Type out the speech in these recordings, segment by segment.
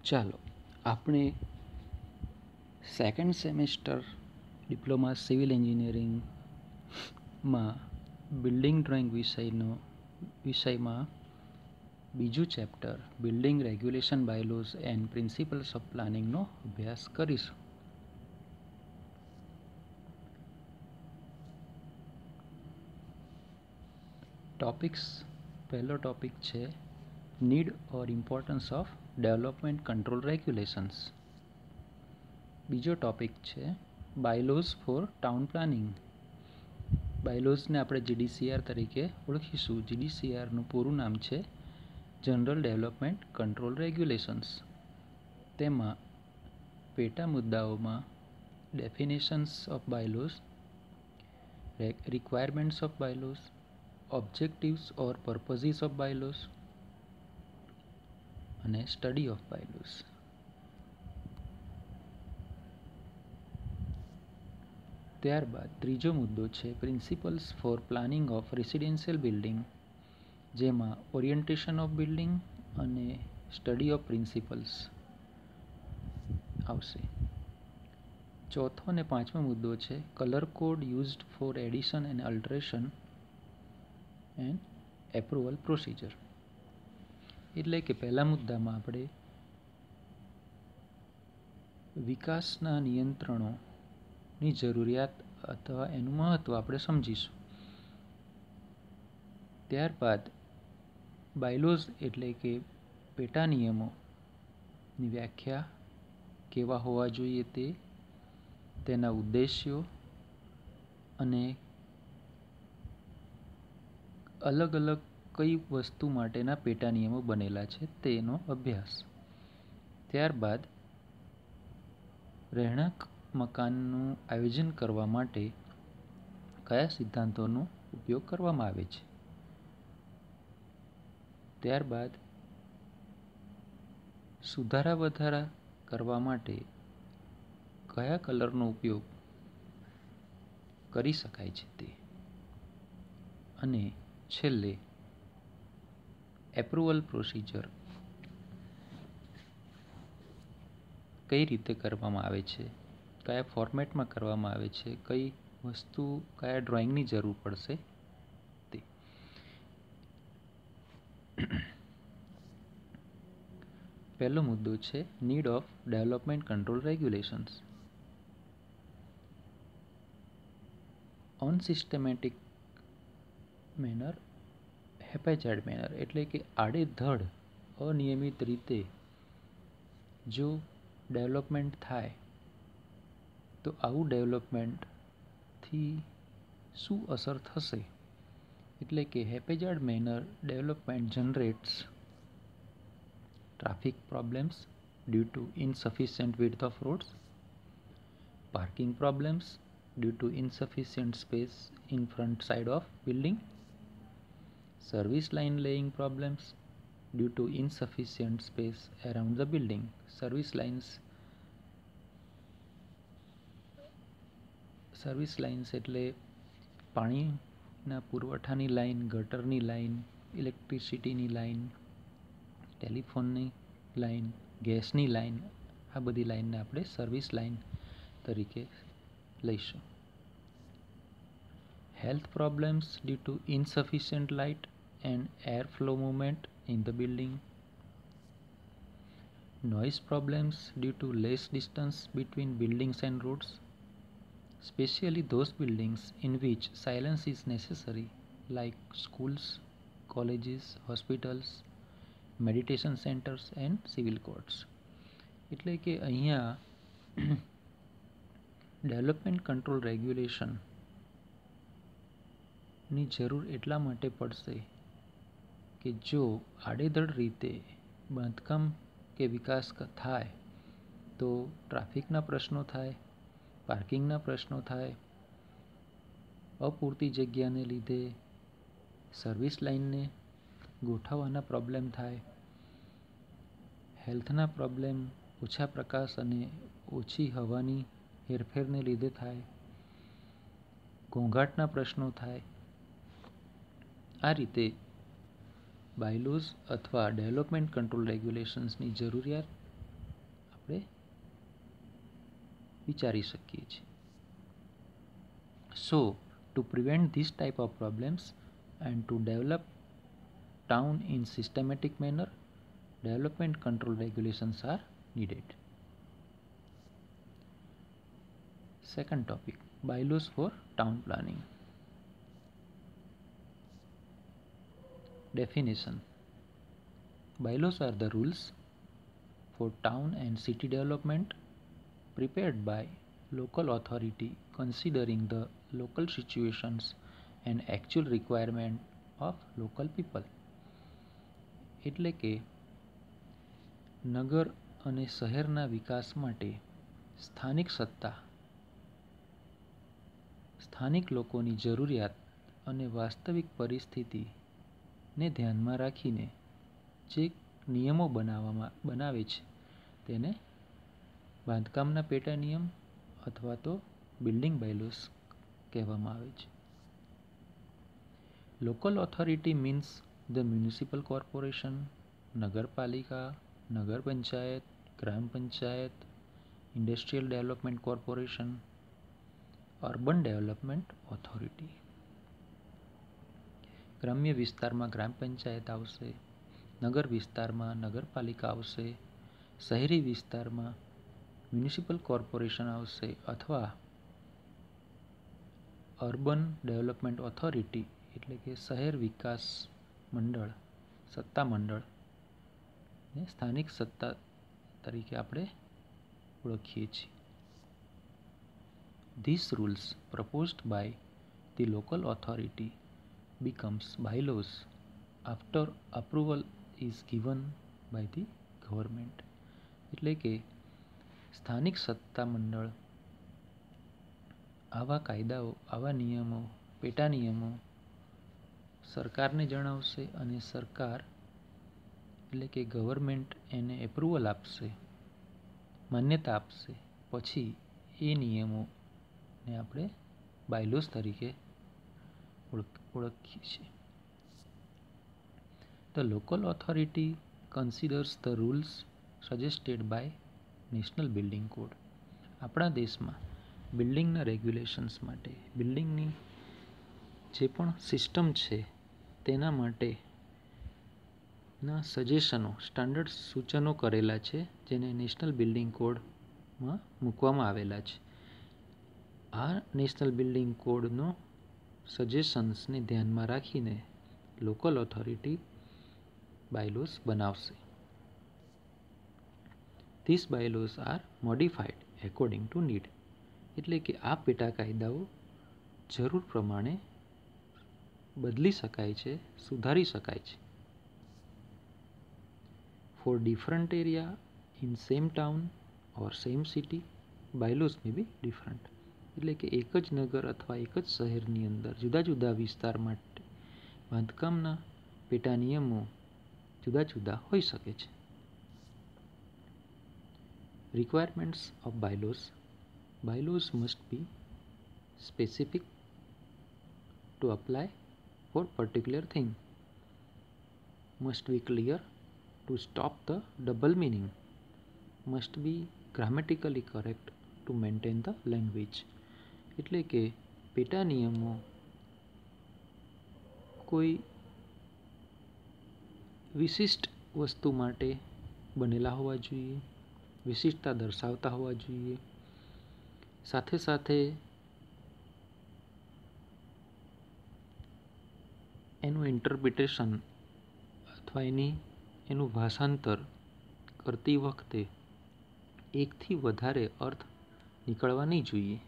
ચાલો આપણે second semester diploma civil એન્જિનિયરિંગમાં બિલ્ડિંગ ડ્રોઈંગ વિષયમાં બીજું chapter building regulation bylaws and principles of પ્લાનિંગનો અભ્યાસ કરીશું. પહેલો ટોપિક છે need or importance of development control regulations. બીજો ટોપિક છે બાયલોઝ ફોર ટાઉન પ્લાનિંગ. બાયલોઝને આપણે જીડીસીઆર તરીકે ઓળખીશું. જીડીસીઆરનું પૂરું નામ છે જનરલ ડેવલપમેન્ટ કંટ્રોલ રેગ્યુલેશન્સ. તેમાં પેટા મુદ્દાઓમાં definitions of bylaws, requirements of bylaws, objectives or purposes of bylaws અને સ્ટડી ઓફ બાયલોઝ. ત્યારબાદ ત્રીજો મુદ્દો છે principles for planning of residential building, જેમાં ઓરિએન્ટેશન ઓફ બિલ્ડિંગ અને સ્ટડી ઓફ પ્રિન્સિપલ્સ આવશે. ચોથો અને પાંચમો મુદ્દો છે colour code used for addition and alteration and approval procedure. એટલે કે પહેલા મુદ્દામાં આપણે વિકાસના નિયંત્રણોની જરૂરિયાત અથવા એનું મહત્ત્વ આપણે સમજીશું. ત્યારબાદ બાયલોઝ એટલે કે પેટા નિયમોની વ્યાખ્યા કેવા હોવા જોઈએ તે, તેના ઉદ્દેશ્યો અને અલગ અલગ કઈ વસ્તુ માટેના પેટા નિયમો બનેલા છે તેનો અભ્યાસ. ત્યારબાદ રહેણાંક મકાનનું આયોજન કરવા માટે કયા સિદ્ધાંતોનો ઉપયોગ કરવામાં આવે છે. ત્યારબાદ સુધારા વધારા કરવા માટે કયા કલરનો ઉપયોગ કરી શકાય છે તે, અને છેલ્લે એપ્રુવલ પ્રોસિજર કઈ રીતે કરવામાં આવે છે, કયા ફોર્મેટમાં કરવામાં આવે છે, કઈ વસ્તુ કયા ડ્રોઈંગની જરૂર પડશે તે. પહેલો મુદ્દો છે need of development control regulations. Unsystematic manner, haphazard manner એટલે કે આડેધડ અનિયમિત રીતે જો ડેવલપમેન્ટ થાય તો આવું ડેવલપમેન્ટથી શું અસર થશે. એટલે કે haphazard manner development generates traffic problems due to insufficient width of roads, parking problems due to insufficient space in front side of building, service line laying problems due to insufficient space around the building. Service lines એટલે પાણીના પુરવઠાની line, ગટરની line, ઇલેક્ટ્રિસિટીની line, ટેલિફોનની line, ગેસની line, આ બધી લાઈનને આપણે સર્વિસ લાઈન તરીકે લઈશું. Health problems due to insufficient light and air flow movement in the building, noise problems due to less distance between buildings and roads, especially those buildings in which silence is necessary like schools, colleges, hospitals, meditation centres and civil courts. એટલે કે અહીંયા development control રેગ્યુલેશનની જરૂર એટલા માટે પડશે કે જો આડેધડ રીતે બાંધકામ કે વિકાસ થાય તો ટ્રાફિકના પ્રશ્નો થાય, પાર્કિંગના પ્રશ્નો થાય, અપૂરતી જગ્યાને લીધે સર્વિસ લાઇનને ગોઠવવાના પ્રોબ્લેમ થાય, હેલ્થના પ્રોબ્લેમ ઓછા પ્રકાશ અને ઓછી હવાની હેરફેરને લીધે થાય, ઘોંઘાટના પ્રશ્નો થાય. આ રીતે બાયલોઝ અથવા ડેવલપમેન્ટ કંટ્રોલ રેગ્યુલેશન્સની જરૂરિયાત વિચારી શકીએ છીએ. So, to prevent this type of problems and to develop town in systematic manner, development control regulations are needed. Second topic, bylaws for town planning. Definition. Bylaws are the rules for town and city development prepared by local authority considering the local situations and actual requirement of local people. એટલે કે નગર અને શહેરના વિકાસ માટે સ્થાનિક સત્તા સ્થાનિક લોકોની જરૂરિયાત અને વાસ્તવિક પરિસ્થિતિને ધ્યાનમાં રાખીને જે નિયમો બનાવે છે તેને બાંધકામના પેટા નિયમ અથવા તો બિલ્ડિંગ બાયલોસ કહેવામાં આવે છે. Local authority means the municipal corporation, nagarpalika, nagar panchayat, gram panchayat, industrial development corporation, urban development authority. ગ્રામ્ય વિસ્તારમાં ગ્રામ પંચાયત આવશે, નગર વિસ્તારમાં નગરપાલિકા આવશે, શહેરી વિસ્તારમાં મ્યુનિસિપલ કોર્પોરેશન આવશે અથવા અર્બન ડેવલપમેન્ટ ઓથોરિટી એટલે કે શહેર વિકાસ મંડળ, સત્તા મંડળ ને સ્થાનિક સત્તા તરીકે આપણે ઓળખીએ છીએ. These rules proposed by the local authority becomes bylaws after approval is given by the government. એટલે કે સ્થાનિક સત્તા મંડળ આવા કાયદાઓ, આવા નિયમો, પેટા નિયમો સરકારને જણાવશે અને સરકાર એટલે કે ગવર્મેન્ટ એને એપ્રુવલ આપશે, માન્યતા આપશે, પછી એ નિયમોને આપણે બાયલોસ તરીકે ઓળખીએ છીએ. The local authority considers the rules suggested by national building code. આપણા દેશમાં બિલ્ડિંગના રેગ્યુલેશન્સ માટે, બિલ્ડિંગની જે પણ સિસ્ટમ છે તેના માટેના સજેશનો, સ્ટાન્ડર્ડ સૂચનો કરેલા છે જેને નેશનલ બિલ્ડિંગ કોડમાં મૂકવામાં આવેલા છે. આ નેશનલ બિલ્ડિંગ કોડનો સજેશન્સને ધ્યાનમાં રાખીને લોકલ ઓથોરિટી બાયલોસ બનાવશે. These bylaws are modified according to need. એટલે કે આ પેટા કાયદાઓ જરૂર પ્રમાણે બદલી શકાય છે, સુધારી શકાય છે. For different area in same town or same city, bylaws may be different. એટલે કે એક જ નગર અથવા એક જ શહેરની અંદર જુદા જુદા વિસ્તાર માટે બાંધકામના પેટા નિયમો જુદા જુદા હોઈ શકે છે. Requirements of bylaws. Bylaws must be specific to apply for particular thing. Must be clear to stop the double meaning. Must be grammatically correct to maintain the language. એટલે કે પેટા નિયમો કોઈ વિશિષ્ટ વસ્તુ માટે બનેલા હોવા જોઈએ, વિશિષ્ટતા દર્શાવતા હોવા જોઈએ, સાથે સાથે એનું ઇન્ટરપ્રિટેશન અથવા એનું ભાષાંતર કરતી વખતે એકથી વધારે અર્થ નીકળવા નહીં જોઈએ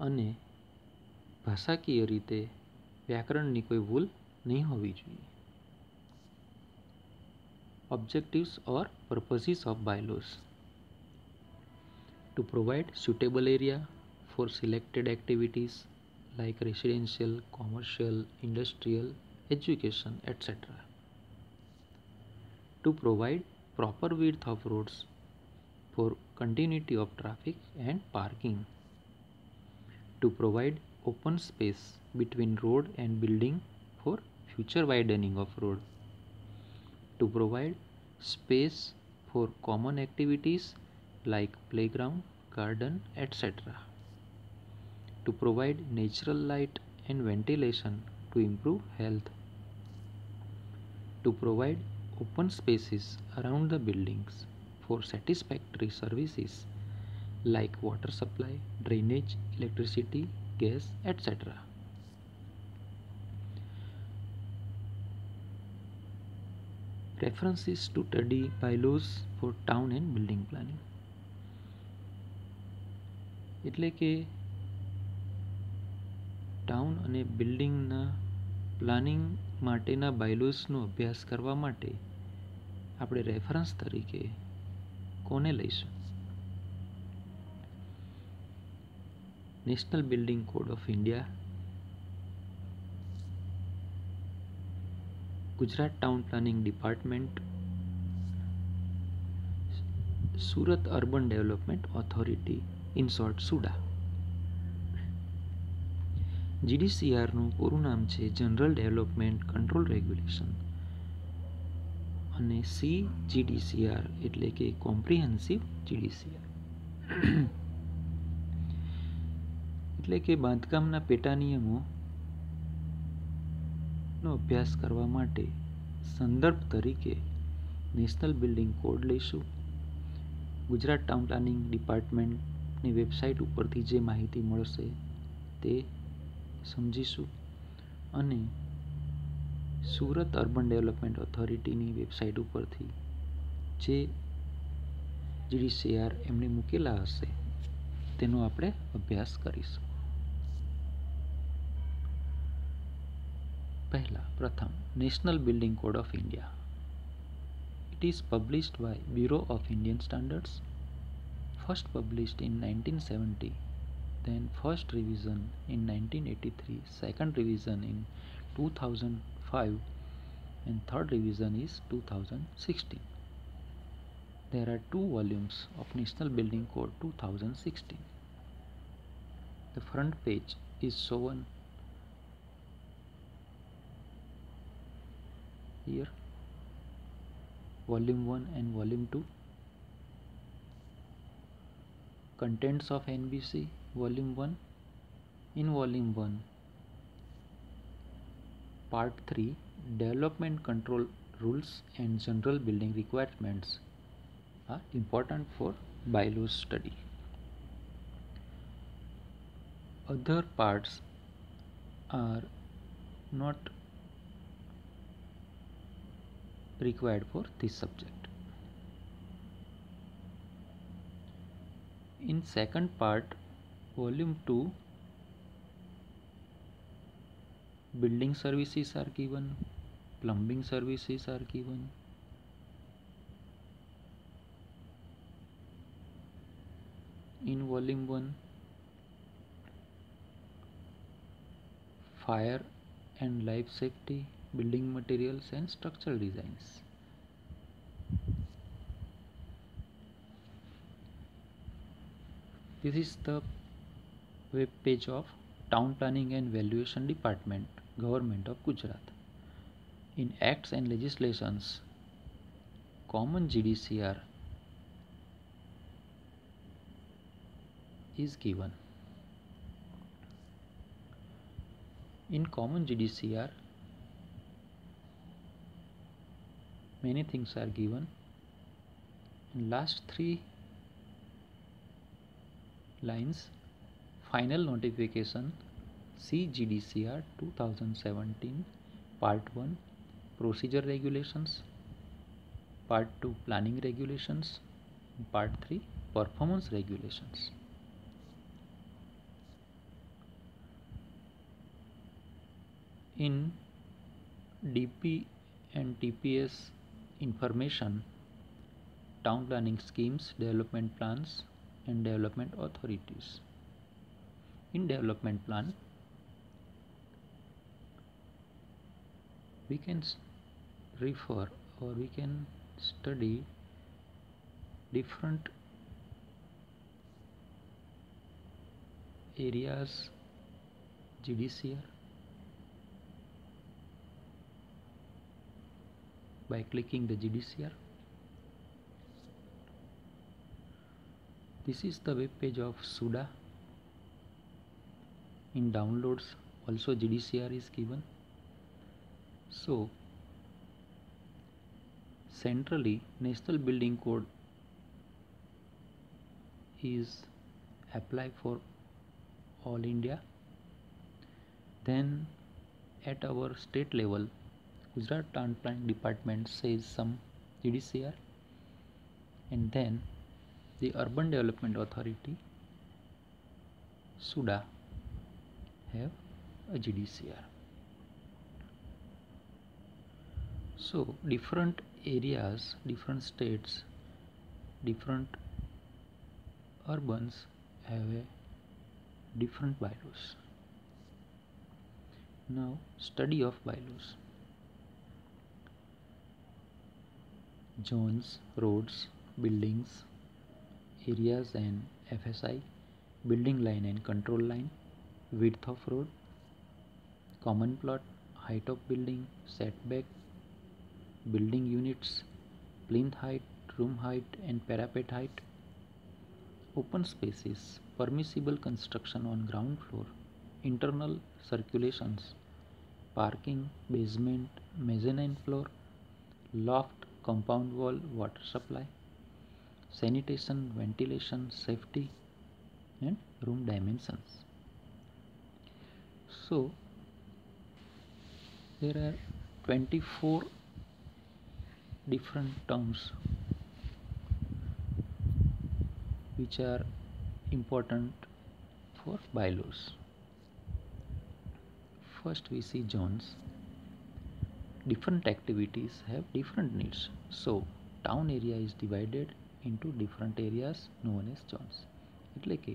અને ભાષાકીય રીતે વ્યાકરણની કોઈ ભૂલ નહીં હોવી જોઈએ. Objectives or purposes of bylaws. To provide suitable area for selected activities like residential, commercial, industrial, education, etc. To provide proper width of roads for continuity of traffic and parking. To provide open space between road and building for future widening of road. To provide space for common activities like playground, garden, etc. To provide natural light and ventilation to improve health. To provide open spaces around the buildings for satisfactory services like water supply, drainage, electricity, gas, etc. References to study bylaws for town and building planning. એટલે કે town અને બિલ્ડિંગના planning માટેના બાયલોસનો અભ્યાસ કરવા માટે આપણે reference તરીકે કોને લઈશું? National building code of India, Gujarat town planning department, Surat urban development authority, in short SUDA. જીડીસીઆરનું પૂરું નામ છે જનરલ ડેવલપમેન્ટ કંટ્રોલ રેગ્યુલેશન અને CGDCR એટલે કે કોમ્પ્રિહેન્સિવ જીડીસીઆર એટલે કે બાંધકામના પેટા નિયમોનો અભ્યાસ કરવા માટે સંદર્ભ તરીકે નેશનલ બિલ્ડિંગ કોડ લઈશું. ગુજરાત ટાઉન પ્લાનિંગ ડિપાર્ટમેન્ટની વેબસાઇટ ઉપરથી જે માહિતી મળશે તે સમજીશું અને સુરત અર્બન ડેવલપમેન્ટ ઓથોરિટીની વેબસાઇટ ઉપરથી જે જીડીસીઆર એમણે મૂકેલા હશે તેનો આપણે અભ્યાસ કરીશું. પ્રથમ national building code of India. It is published by Bureau of Indian Standards, first published in 1970, then first revision in 1983, second revision in 2005 and third revision is 2016. There are 2 volumes of National Building Code 2016. The front page is shown here, volume 1 and volume 2. Contents of NBC, volume 1. In volume 1, part 3, development control rules and general building requirements are important for bylaws study. Other parts are not required for this subject. In second part, volume 2, building services are given, plumbing services are given, in volume 1, fire and life safety, building materials and structural designs. This is the web page of Town Planning and Valuation Department, Government of Gujarat. In Acts and Legislations, common GDCR is given. In common GDCR, many things are given. In last 3 lines, final notification CGDCR 2017, part 1, procedure regulations, part 2, planning regulations, part 3, performance regulations. In DP and TPS information, town planning schemes, development plans and development authorities. In development plan, we can refer or we can study different areas GDCR by clicking the GDCR. This is the web page of SUDA. In downloads also GDCR is given. So centrally National Building Code is applied for all India. Then at our state level, Gujarat Town Planning Department says some GDCR, and then the Urban Development Authority SUDA have a GDCR. So different areas, different states, different urbans have a different bylaws. Now study of bylaws. Zones, roads, buildings, areas and FSI, building line and control line, width of road, common plot, height of building, setback, building units, plinth height, room height and parapet height, open spaces, permissible construction on ground floor, internal circulations, parking, basement, mezzanine floor, loft, compound wall, water supply, sanitation, ventilation, safety and room dimensions. So there are 24 different terms which are important for bylaws. First we see zones. Different activities have different needs. So town area is divided into different areas known as zones. એટલે કે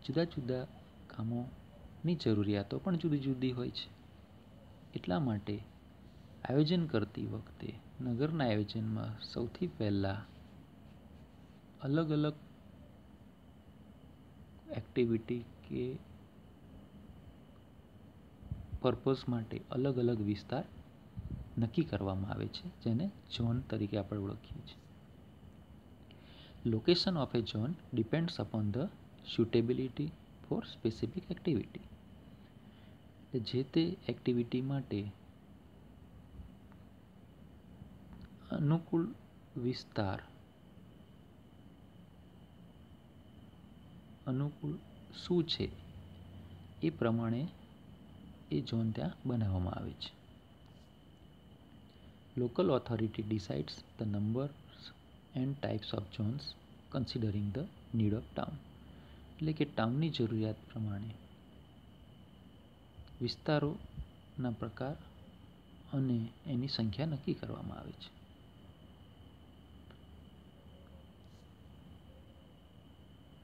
જુદા જુદા કામોની જરૂરિયાતો પણ જુદી જુદી હોય છે. એટલા માટે આયોજન કરતી વખતે નગરના આયોજનમાં સૌથી પહેલા અલગ અલગ એક્ટિવિટી કે પર્પઝ માટે અલગ અલગ વિસ્તાર નક્કી કરવામાં આવે છે, જેને ઝોન તરીકે આપણે ઓળખીએ છીએ. Location of a zone depends upon the suitability for specific activity. જે તે એક્ટિવિટી માટે અનુકૂળ વિસ્તાર અનુકૂળ શું છે એ પ્રમાણે એ ઝોન ત્યાં બનાવવામાં આવે છે. Local authority decides the numbers and types of zones considering the need of town. એટલે કે ટાઉનની જરૂરિયાત પ્રમાણે વિસ્તારોના પ્રકાર અને એની સંખ્યા નક્કી કરવામાં આવે છે.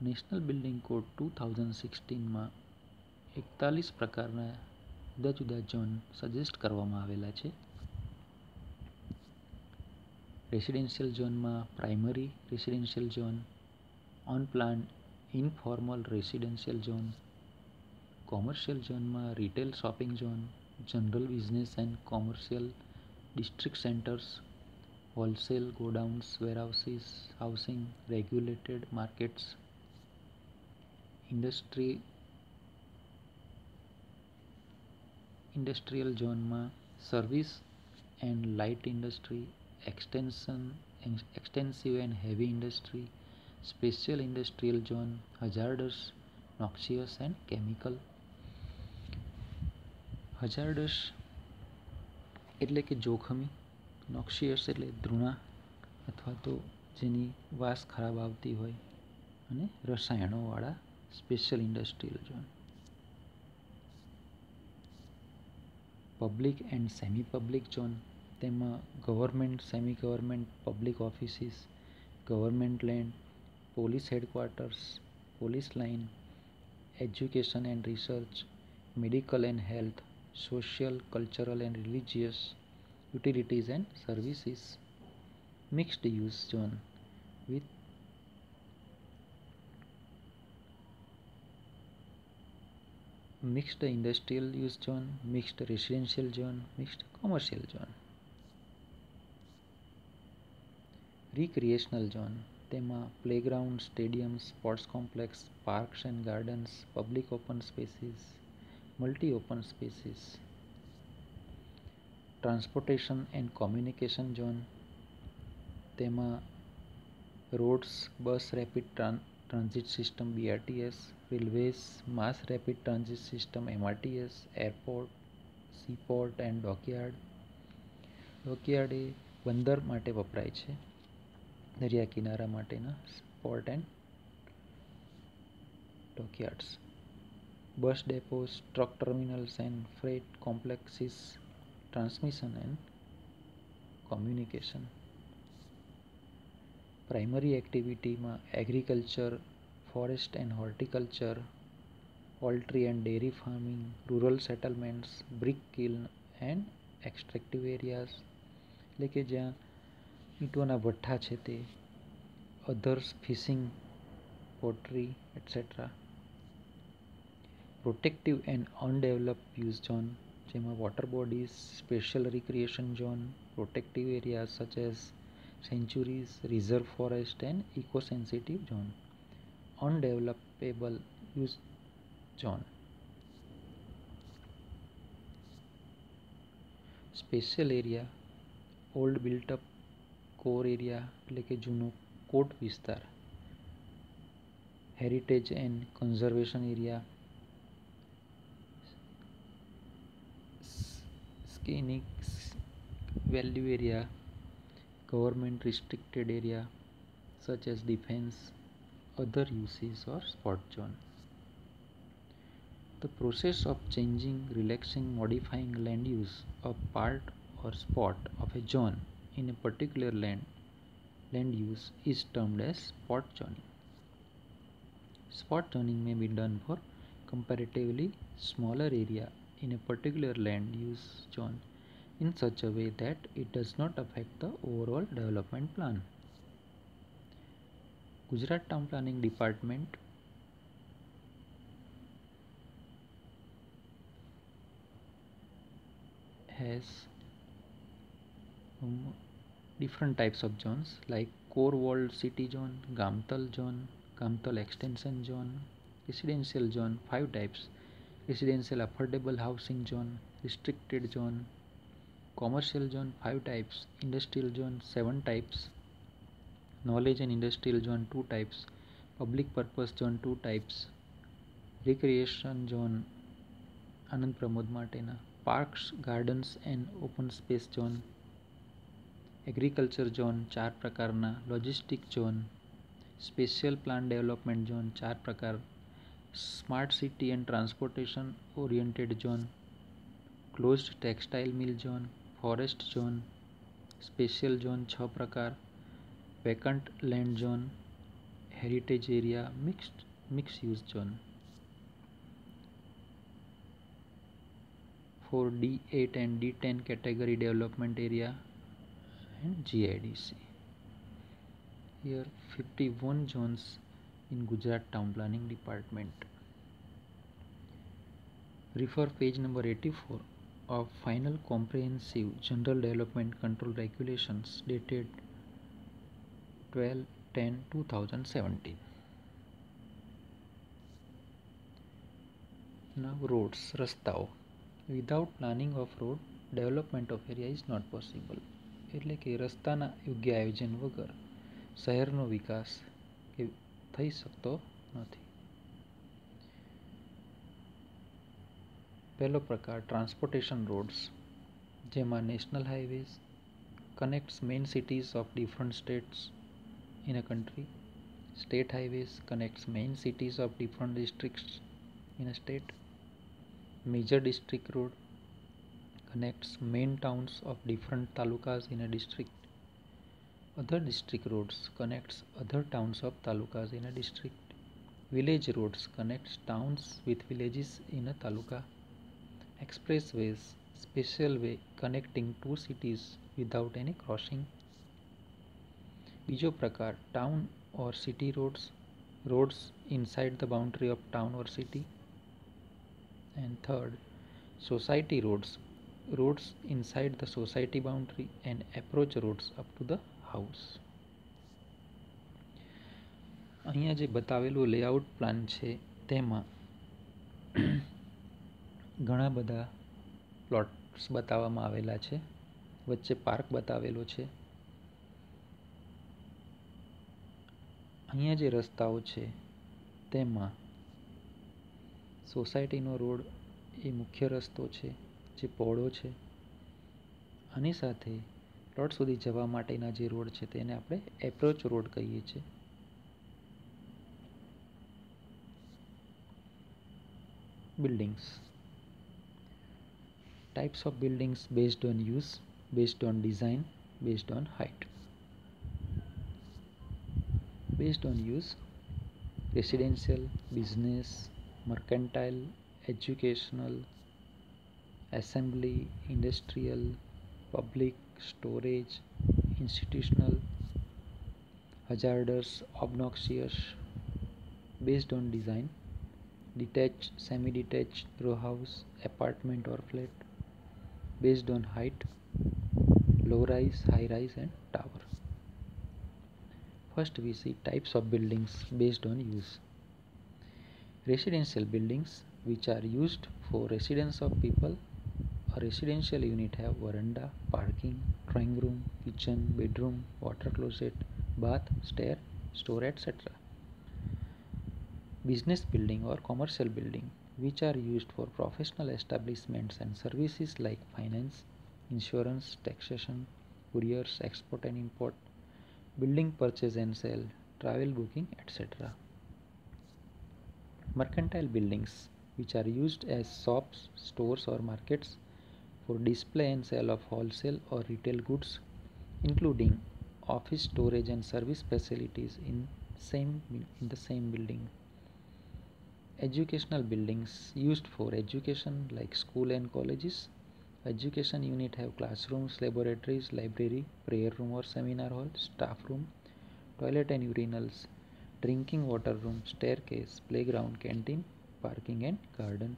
નેશનલ બિલ્ડિંગ કોડ 2016માં 41 પ્રકારના જુદા જુદા ઝોન સજેસ્ટ કરવામાં આવેલા છે. રેસિડેન્શિયલ ઝોનમાં primary residential zone, on plan informal residential zone, commercial ઝોનમાં retail shopping zone, general business and commercial district centres, wholesale godowns, warehouses, housing, regulated markets, industrial ઝોનમાં service and light industry, extensive and heavy industry, special industrial zone, hazardous, noxious and chemical. hazardous એટલે કે જોખમી, noxious એટલે ધૃણા અથવા તો જેની વાસ ખરાબ આવતી હોય, અને રસાયણોવાળા special industrial zone. Public and semi public zone, તેમાં government, semi government, public offices, government land, police headquarters, police line, education and research, medical and health, social, cultural and religious, utilities and services. Mixed use zone with mixed industrial use zone, mixed residential zone, mixed commercial zone. Recreational zone, તેમાં playground, stadium, sports complex, parks and gardens, public open spaces, multi open spaces, transportation and communication zone, તેમાં roads, bus rapid transit system BRTS, railways, mass rapid transit system MRTS, airport, seaport and dockyard. Dockyard એ બંદર માટે વપરાય છે, દરિયા કિનારા માટેના port and dockyards. Bus depots, truck terminals and freight complexes, transmission and communication. Primary એક્ટિવિટીમાં agriculture, forest and horticulture, poultry and dairy farming, rural settlements, brick kiln and extractive areas, એટલે કે જ્યાં ઈંટોના ભઠ્ઠા છે તે, others, fishing, pottery etcetera. Protective and undeveloped use zone, જેમાં water bodies, special recreation zone, protective areas such as sanctuaries, reserve forest and eco sensitive zone. Undevelopable use zone, special area, old built up core area એટલે કે જૂનો કોટ વિસ્તાર, heritage and conservation area, scenic value area, government restricted area such as defense, other uses or spot zone. The process of changing, relaxing, modifying land use of part or spot of a zone in a particular land use is termed as spot zoning. Spot zoning may be done for comparatively smaller area in a particular land use zone in such a way that it does not affect the overall development plan. Gujarat Town Planning Department has different types of zones like core walled city zone, Gamtal extension zone, residential zone 5 types, residential affordable housing zone, restricted zone, commercial zone 5 types, industrial zone 7 types, knowledge and industrial zone 2 types, public purpose zone 2 types, recreation zone Anand Pramod Martena, parks, gardens and open space zone, agriculture zone 4 પ્રકારના, logistic zone, special plant development zone 4 પ્રકાર, smart city and transportation oriented zone, closed textile mill zone, forest zone, special zone 6 પ્રકાર, vacant land zone, heritage area, mixed use zone. For D8 and D10 category development area and GIDC. Here 51 zones in Gujarat Town Planning Department. Refer page number 84 of Final Comprehensive General Development Control Regulations dated 12/10/2017. Now roads, રસ્તાઓ. Without planning of road, development of area is not possible. એટલે કે રસ્તાના યોગ્ય આયોજન વગર શહેરનો વિકાસ થઈ શકતો નથી. પહેલો પ્રકાર ટ્રાન્સપોર્ટેશન રોડ્સ, જેમાં national highways connects main cities of different states in a country. State highways connects main cities of different districts in a state. Major district road connects main towns of different talukas in a district. Other district roads connects other towns of talukas in a district. Village roads connects towns with villages in a taluka. Expressways, special way connecting two cities without any crossing. બીજો પ્રકાર town or city roads, roads inside the boundary of town or city. And third, society roads, roads inside the society boundary and approach roads up to the house. અહીંયા જે બતાવેલું layout plan છે તેમાં ઘણા બધા plots બતાવવામાં આવેલા છે. વચ્ચે પાર્ક બતાવેલો છે. અહીંયા જે રસ્તાઓ છે તેમાં સોસાયટીનો રોડ એ મુખ્ય રસ્તો છે જે પહોળો છે. આની સાથે પ્લોટ સુધી જવા માટેના જે રોડ છે તેને આપણે એપ્રોચ રોડ કહીએ છીએ. Buildings. Types of buildings based on use, based on design, based on height. Based on use: residential, business, mercantile, educational, assembly, industrial, public, storage, institutional, hazardous, obnoxious. Based on design: detached, semi-detached, row house, apartment or flat. Based on height: low rise, high rise and tower. First we see types of buildings based on use. Residential buildings, which are used for residence of people. A residential unit have veranda, parking, drawing room, kitchen, bedroom, water closet, bath, stair, store, etc. Business building or commercial building, which are used for professional establishments and services like finance, insurance, taxation, couriers, export and import, building purchase and sale, travel booking, etc. Mercantile buildings, which are used as shops, stores or markets for display and sale of wholesale or retail goods, including office, storage and service facilities in the same building. Educational buildings used for education like school and colleges. Education unit have classrooms, laboratories, library, prayer room or seminar hall, staff room, toilet and urinals, drinking water room, staircase, playground, canteen, parking and garden.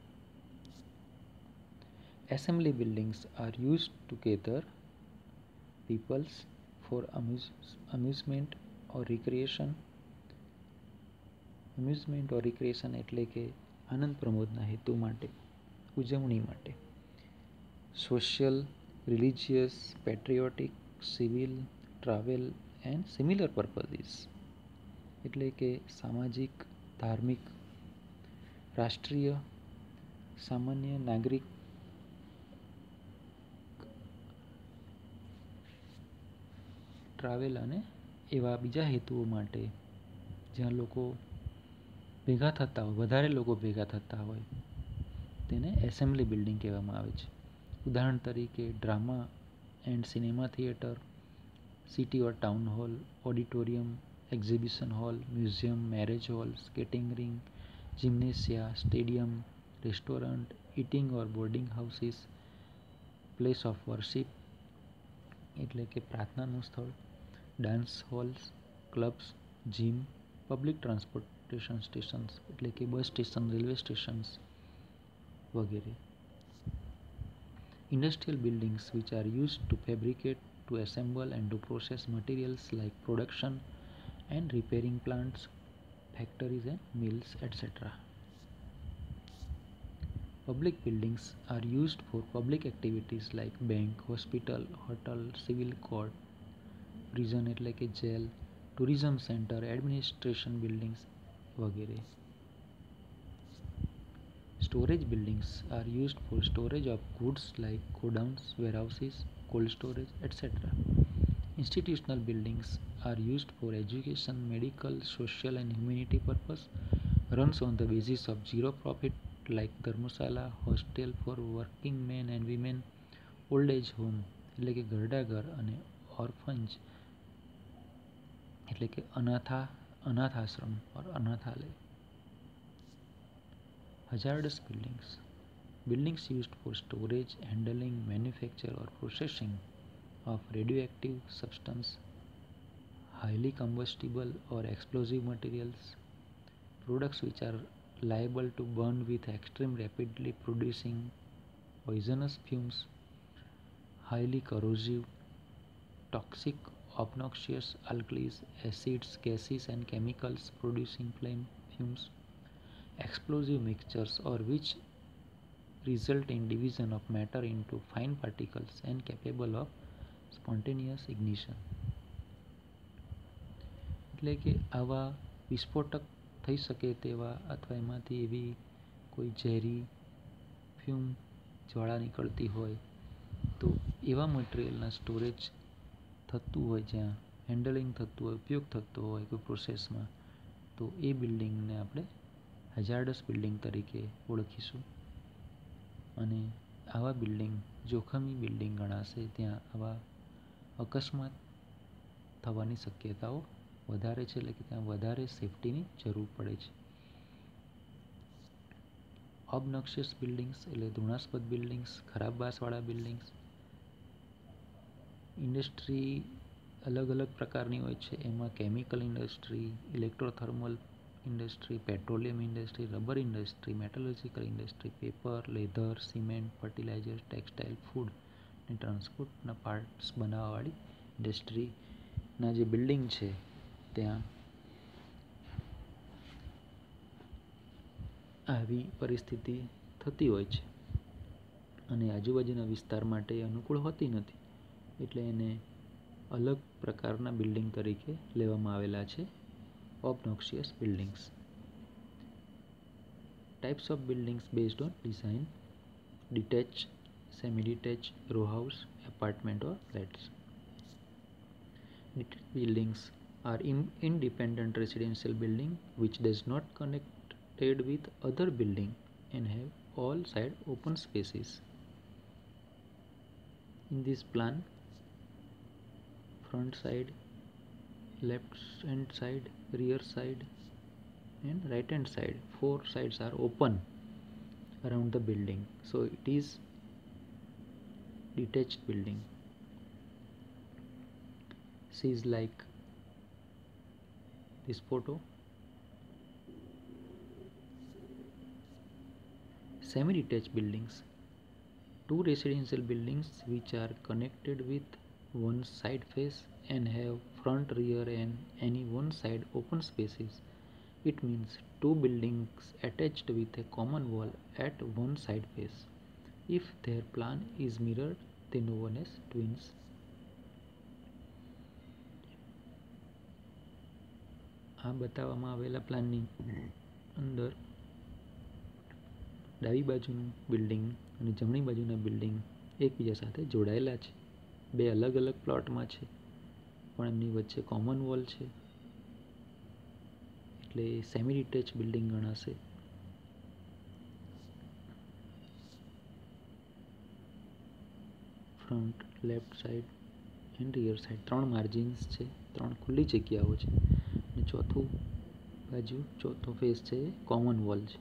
Assembly buildings are used to gather peoples for amusement or recreation. એટલે કે આનંદ પ્રમોદના હેતુ માટે, ઉજવણી માટે. Social, religious, patriotic, civil, travel and similar purposes એટલે કે સામાજિક, ધાર્મિક, રાષ્ટ્રીય, સામાન્ય, નાગરિક, ટ્રાવેલ અને એવા બીજા હેતુઓ માટે જ્યાં લોકો ભેગા થતા હોય, વધારે લોકો ભેગા થતા હોય તેને એસેમ્બલી બિલ્ડિંગ કહેવામાં આવે છે. ઉદાહરણ તરીકે drama and cinema theatre, city or town hall, auditorium, exhibition hall, museum, marriage hall, skating ring, gymnasia, stadium, restaurant, eating or boarding houses, place of worship એટલે કે પ્રાર્થનાનું સ્થળ, dance halls, clubs, gym, public transportation stations એટલે કે bus station, railway stations વગેરે. Industrial buildings, which are used to fabricate, to assemble and to process materials like production and repairing plants, factories and mills, etc. Public buildings are used for public activities like bank, hospital, hotel, civil court, prison એટલે કે jail, tourism center, administration buildings વગેરે. Storage buildings are used for storage of goods like godowns, warehouses, cold storage, etc. Institutional buildings are used for education, medical, social and humanity purpose, runs on the basis of zero profit like dharmasala, hostel for working men and women, old age home એટલે કે ઘરડાઘર અને orphanage એટલે કે અનાથ આશ્રમ or અનાથાલય. Hazardous buildings used for storage, handling, manufacture or processing of radioactive substance, highly combustible or explosive materials, products which are liable to burn with extreme rapidly producing poisonous fumes, highly corrosive, toxic obnoxious alkalis, acids, gases, and chemicals producing flame fumes, explosive mixtures, or which result in division of matter into fine particles and capable of spontaneous ignition. એટલે કે આવા વિસ્ફોટક થઈ શકે તેવા અથવા એમાંથી એવી કોઈ ઝેરી ફ્યુમ જ્વાળા નિકળતી હોય તો એવા મટીરિયલના સ્ટોરેજ થતું હોય જ્યાં હેન્ડલિંગ થતું હોય ઉપયોગ થતો હોય કોઈ પ્રોસેસમાં તો એ બિલ્ડિંગને આપણે હજાર્ડસ બિલ્ડિંગ તરીકે ઓળખીશું અને આવા બિલ્ડિંગ જોખમી બિલ્ડિંગ ગણાશે ત્યાં આવા અકસ્માત થવાની શક્યતાઓ વધારે છે એટલે કે ત્યાં વધારે સેફટીની જરૂર પડે છે. ઓબનોક્સિયસ બિલ્ડિંગ્સ એટલે ધૃણાસ્પદ બિલ્ડિંગ્સ, ખરાબ વાસવાળા બિલ્ડિંગ્સ. ઇન્ડસ્ટ્રી અલગ અલગ પ્રકારની હોય છે. એમાં chemical industry, electrothermal industry, petroleum industry, rubber industry, metallurgical industry, paper, leather, cement, fertiliser, textile, food અને ટ્રાન્સપોર્ટના પાર્ટ્સ બનાવવાવાળી ઇન્ડસ્ટ્રીના જે બિલ્ડિંગ છે ત્યાં આવી પરિસ્થિતિ થતી હોય છે અને આજુબાજુના વિસ્તાર માટે અનુકૂળ હોતી નથી એટલે એને અલગ પ્રકારના બિલ્ડિંગ તરીકે લેવામાં આવેલા છે obnoxious buildings. Types of buildings based on design: detached, semi-detached, row house, apartment or flats. Detached buildings are independent residential building which does not connected with other building and have all side open spaces. In this plan, front side, left hand side, rear side and right hand side, 4 sides are open around the building, so it is detached building. Sees like this photo. Semi-detached buildings: 2 residential buildings which are connected with one side face and have front, rear and any one side open spaces. It means 2 buildings attached with a common wall at one side face. If their plan is mirrored, they are known as twins. આ બતાવવામાં આવેલા પ્લાનની અંદર ડાબી બાજુનું building અને જમણી બાજુના બિલ્ડિંગ એકબીજા સાથે જોડાયેલા છે. 2 અલગ અલગ પ્લોટમાં છે પણ એમની વચ્ચે કોમન વોલ છે એટલે સેમી ડિટેચ બિલ્ડિંગ ગણાશે. Front, left side and rear side 3 margins છે, 3 ખુલ્લી જગ્યાઓ છે અને ચોથો ફેસ છે કોમન વોલ છે.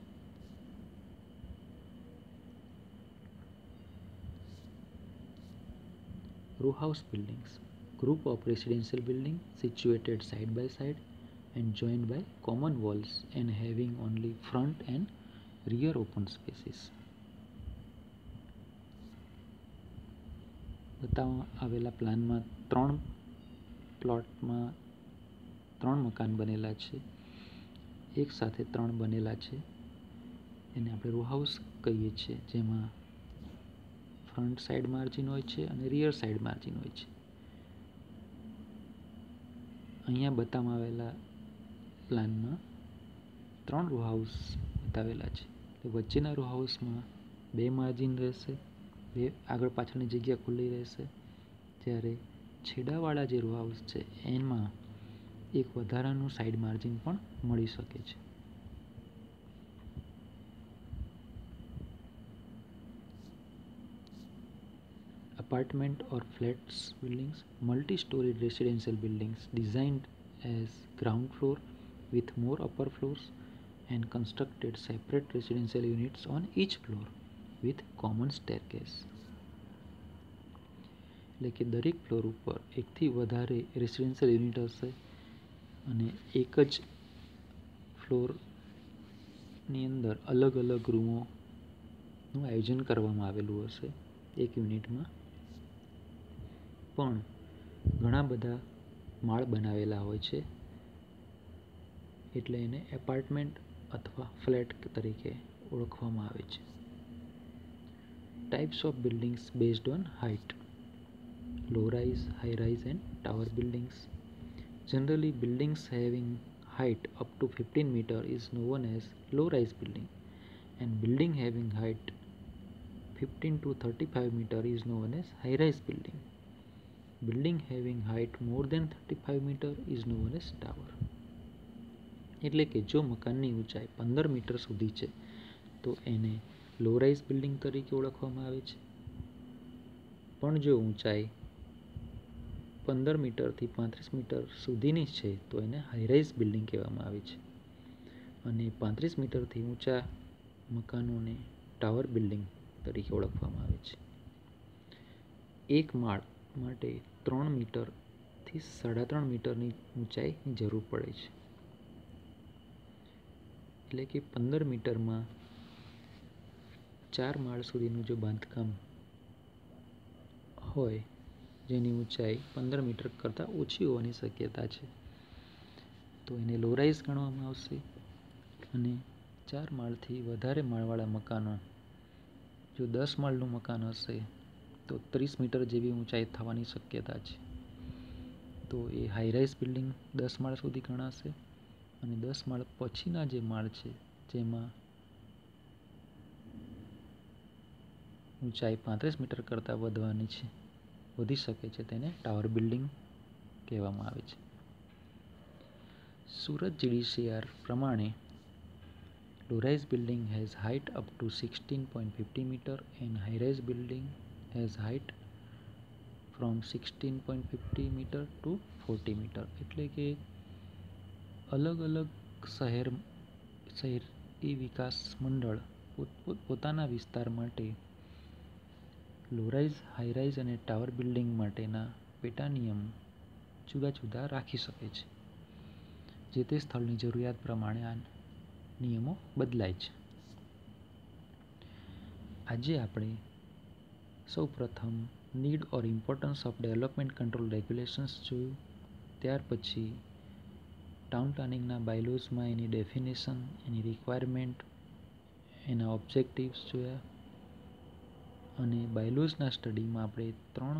Row house buildings: group of residential buildings situated side by side and joined by common walls and having only front and rear open spaces. બતાવવામાં આવેલા પ્લાનમાં 3 પ્લોટમાં 3 મકાન બનેલા છે, એક સાથે 3 બનેલા છે. એને આપણે રો હાઉસ કહીએ છીએ જેમાં ફ્રન્ટ સાઈડ માર્જિન હોય છે અને રિયર સાઈડ માર્જિન હોય છે. અહીંયા બતાવવામાં આવેલા પ્લાનમાં 3 રો હાઉસ બતાવેલા છે. વચ્ચેના રો હાઉસમાં 2 માર્જિન રહેશે, 2 આગળ પાછળની જગ્યા ખુલ્લી રહેશે, જ્યારે છેડાવાળા જે રો હાઉસ છે એમાં એક વધારાનું સાઈડ માર્જિન પણ મળી શકે છે. Apartment or flats buildings: multi-storied residential buildings designed as ground floor with more upper floors and constructed separate residential units on each floor with common staircase. એટલે કે દરેક ફ્લોર ઉપર એકથી વધારે રેસિડેન્શિયલ યુનિટ હશે અને એક જ ફ્લોરની અંદર અલગ અલગ રૂમોનું આયોજન કરવામાં આવેલું હશે એક યુનિટમાં. પણ ઘણા બધા માળ બનાવેલા હોય છે, એટલે એને એપાર્ટમેન્ટ અથવા ફ્લેટ તરીકે ઓળખવામાં આવે છે. Types of buildings based on height. Low rise, high rise and tower buildings. Generally, buildings having height up to 15 meter is known as low rise building, and building having height 15 to 35 meter is known as high rise building. Building having height more than 35 meter is known as tower. એટલે કે જો મકાનની ઊંચાઈ 15 metre સુધી છે તો એને લો rise building તરીકે ઓળખવામાં આવે છે, પણ જો ઊંચાઈ 15 મીટરથી 35 મીટર સુધીની છે તો એને હાઈ રાઇઝ બિલ્ડિંગ કહેવામાં આવે છે, અને 35 મીટરથી ઊંચા મકાનોને ટાવર બિલ્ડિંગ તરીકે ઓળખવામાં આવે છે. એક માળ માટે 3 મીટરથી 3.5 મીટરની ઊંચાઈની જરૂર પડે છે. એટલે કે 15 મીટરમાં 4 માળ સુધીનું જો બાંધકામ હોય જેની ઊંચાઈ 15 મીટર કરતાં ઓછી હોવાની શક્યતા છે તો એને લો રાઇઝ ગણવામાં આવશે. અને 4 માળથી વધારે માળવાળા મકાનો, જો 10 માળનું મકાન હશે તો 30 મીટર જેવી ઊંચાઈ થવાની શક્યતા છે, તો એ હાઈ રાઇઝ બિલ્ડિંગ 10 માળ સુધી ગણાશે. અને 10 માળ પછીના જે માળ છે જેમાં ઊંચાઈ 35 મીટર કરતાં વધી શકે છે તેને ટાવર બિલ્ડિંગ કહેવામાં આવે છે. સુરત જીડીસીઆર પ્રમાણે low rise building has height up to 16.50 meter and high rise building has height from 16.50 meter to 40 meter. એટલે કે અલગ અલગ શહેરી વિકાસ મંડળ પોતાના વિસ્તાર માટે લો રાઇઝ, હાઈ રાઇઝ અને ટાવર બિલ્ડિંગ માટેના પેટા નિયમ જુદા જુદા રાખી શકે છે. જે તે સ્થળની જરૂરિયાત પ્રમાણે આ નિયમો બદલાય છે. આજે આપણે સૌપ્રથમ need or importance of development control regulations જોયું. ત્યાર પછી ટાઉન પ્લાનિંગના બાયલોઝમાં એની ડેફિનેશન, એની રિક્વાયરમેન્ટ, એના ઓબ્જેક્ટિવ્સ જોયા. અને બાયલોઝના સ્ટડીમાં આપણે 3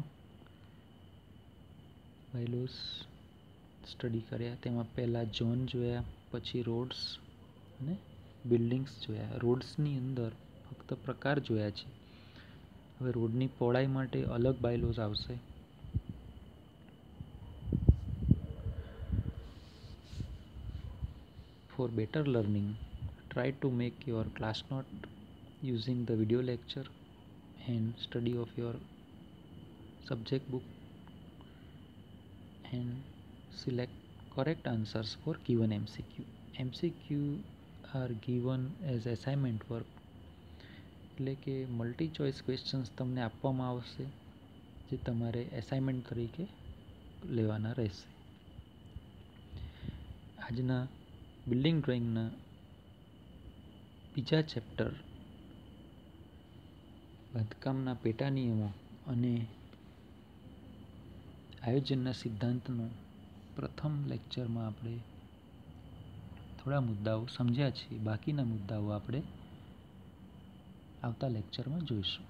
બાયલોઝ સ્ટડી કર્યા. તેમાં પહેલાં ઝોન જોયા, પછી રોડ્સ અને બિલ્ડિંગ્સ જોયા. રોડ્સની અંદર ફક્ત પ્રકાર જોયા છે. હવે રોડની પહોળાઈ માટે અલગ બાયલોઝ આવશે. For better learning, try to make your class note using the video lecture and study of your subject book and select correct answers for given MCQ. MCQ are given as assignment work, એટલે કે multi choice questions તમને આપવામાં આવશે જે તમારે assignment તરીકે લેવાના રહેશે. આજના બિલ્ડિંગ ડ્રોઈંગના બીજા ચેપ્ટર બાંધકામના પેટા નિયમો અને આયોજનના સિદ્ધાંતનો પ્રથમ લેક્ચરમાં આપણે થોડા મુદ્દાઓ સમજ્યા છીએ. બાકીના મુદ્દાઓ આપણે આવતા લેક્ચરમાં જોઈશું.